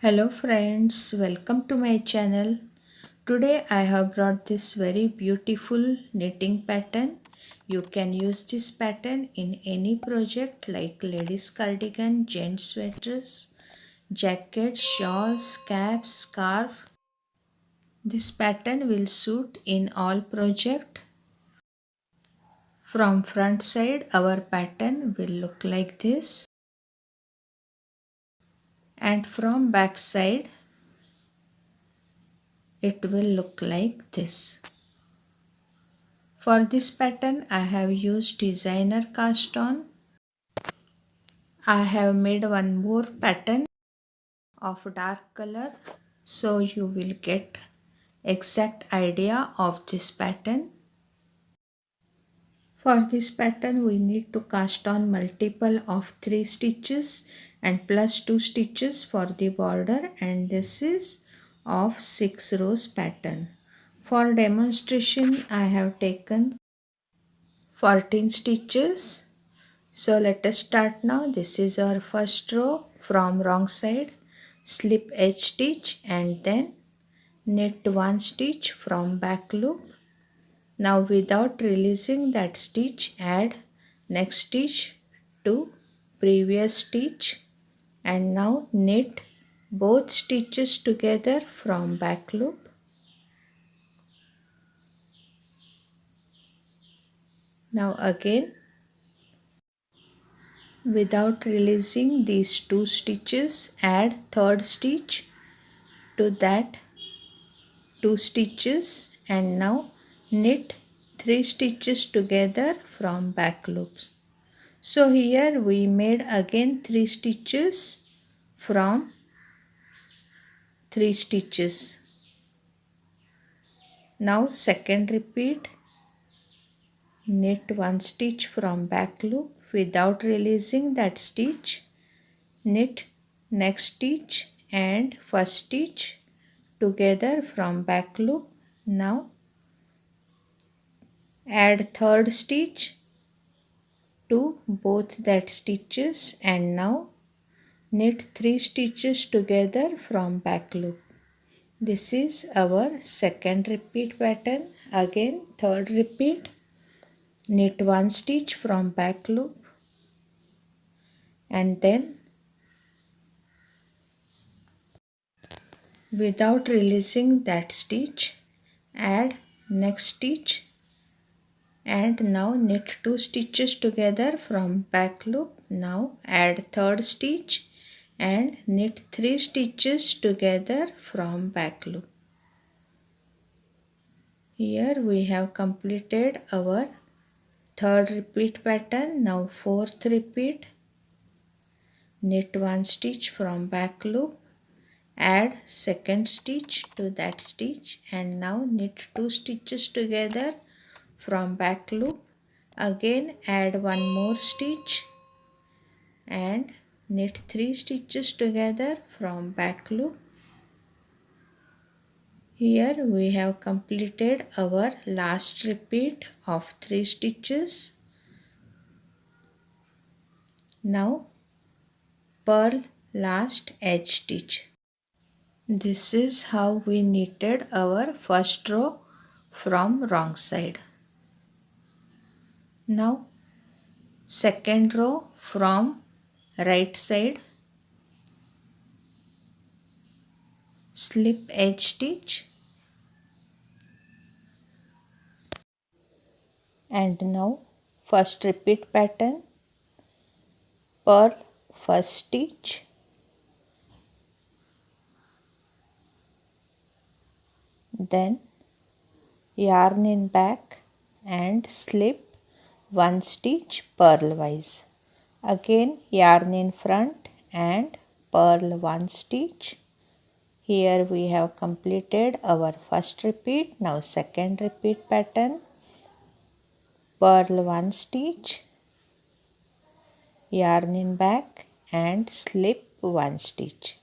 Hello friends, welcome to my channel. Today I have brought this very beautiful knitting pattern. You can use this pattern in any project like ladies cardigan, gents sweaters, jackets, shawls, caps, scarf. This pattern will suit in all project. From front side our pattern will look like this, and from back side it will look like this. For this pattern I have used designer cast on. I have made one more pattern of dark color so you will get exact idea of this pattern. For this pattern we need to cast on multiple of 3 stitches and plus 2 stitches for the border, and this is of 6 rows pattern. For demonstration I have taken 14 stitches. So let us start now. This is our first row. From wrong side slip edge stitch and then knit 1 stitch from back loop. Now without releasing that stitch, add next stitch to previous stitch, and now knit both stitches together from back loop. Now again, without releasing these 2 stitches, add third stitch to that 2 stitches, and now knit 3 stitches together from back loops. So here we made again 3 stitches from 3 stitches. Now second repeat, knit 1 stitch from back loop without releasing that stitch, knit next stitch and first stitch together from back loop. Now add third stitch to both that stitches, and now knit 3 stitches together from back loop. This is our second repeat pattern. Again third repeat, knit 1 stitch from back loop and then without releasing that stitch, add next stitch and now knit 2 stitches together from back loop. Now add third stitch and knit 3 stitches together from back loop. Here we have completed our third repeat pattern. Now fourth repeat, knit 1 stitch from back loop, add second stitch to that stitch and now knit 2 stitches together from back loop. Again add one more stitch and knit 3 stitches together from back loop. Here we have completed our last repeat of 3 stitches. Now purl last edge stitch. This is how we knitted our first row from wrong side. Now second row from right side, slip edge stitch, and now first repeat pattern, purl first stitch, then yarn in back and slip 1 stitch purlwise. Again yarn in front and purl 1 stitch. Here we have completed our first repeat. Now second repeat pattern, purl 1 stitch, yarn in back and slip 1 stitch.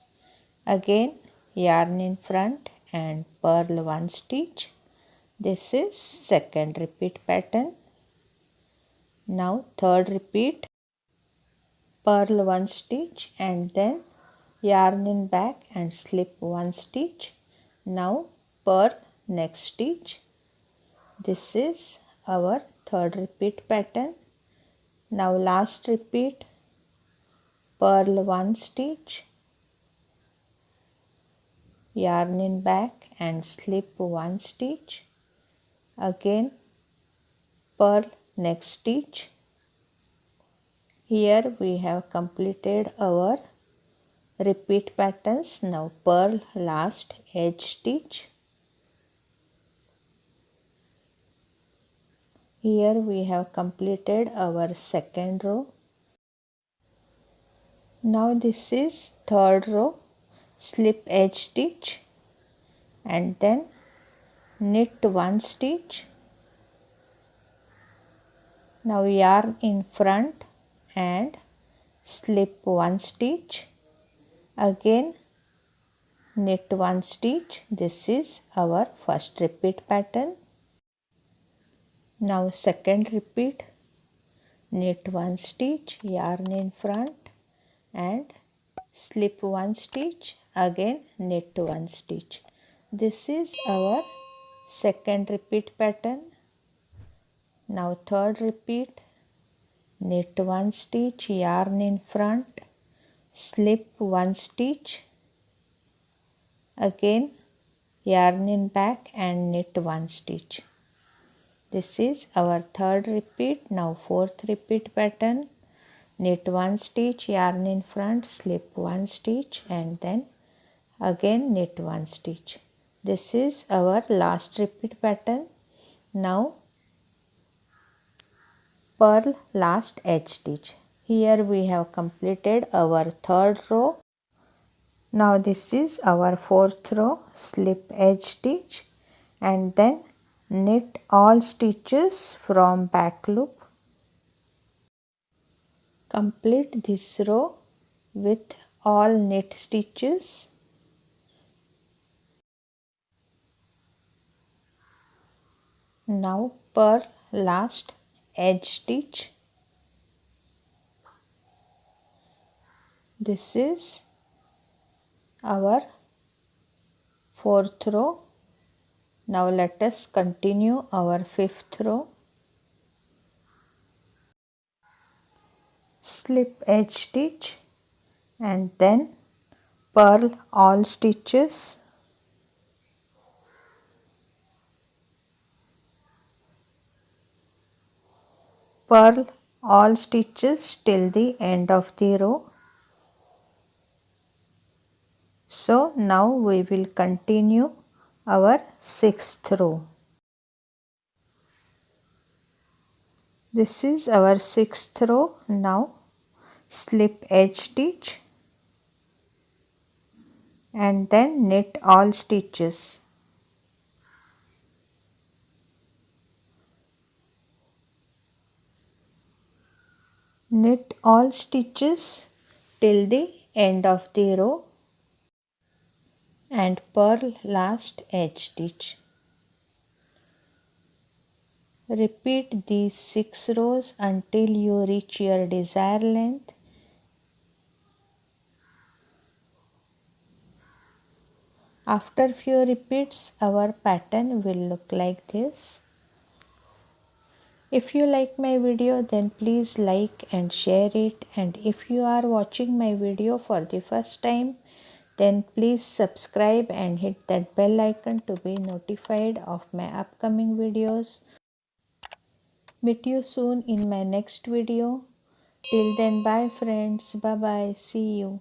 Again yarn in front and purl 1 stitch. This is second repeat pattern. Now third repeat, purl 1 stitch and then yarn in back and slip one stitch. Now purl next stitch. This is our third repeat pattern. Now last repeat, purl one stitch, yarn in back and slip one stitch. Again purl next stitch. Here we have completed our repeat patterns. Now purl last edge stitch. Here we have completed our second row. Now this is third row, slip edge stitch and then knit one stitch. Now yarn in front and slip one stitch. Again knit one stitch. This is our first repeat pattern. Now second repeat, knit one stitch, yarn in front and slip one stitch, again knit one stitch. This is our second repeat pattern. Now third repeat, knit one stitch, yarn in front, slip one stitch, again yarn in back and knit one stitch. This is our third repeat. Now fourth repeat pattern, knit one stitch, yarn in front, slip one stitch and then again knit one stitch. This is our last repeat pattern. Now purl last edge stitch. Here we have completed our third row. Now this is our fourth row, slip edge stitch and then knit all stitches from back loop. Complete this row with all knit stitches. Now purl last edge stitch. This is our fourth row. Now let us continue our fifth row. Slip edge stitch and then purl all stitches. Purl all stitches till the end of the row. So now we will continue our sixth row. This is our sixth row. Now slip edge stitch and then knit all stitches. Knit all stitches till the end of the row and purl last edge stitch. Repeat these 6 rows until you reach your desired length. After few repeats, our pattern will look like this. If you like my video, then please like and share it, and if you are watching my video for the first time, then please subscribe and hit that bell icon to be notified of my upcoming videos. Meet you soon in my next video. Till then, bye friends. Bye bye. See you.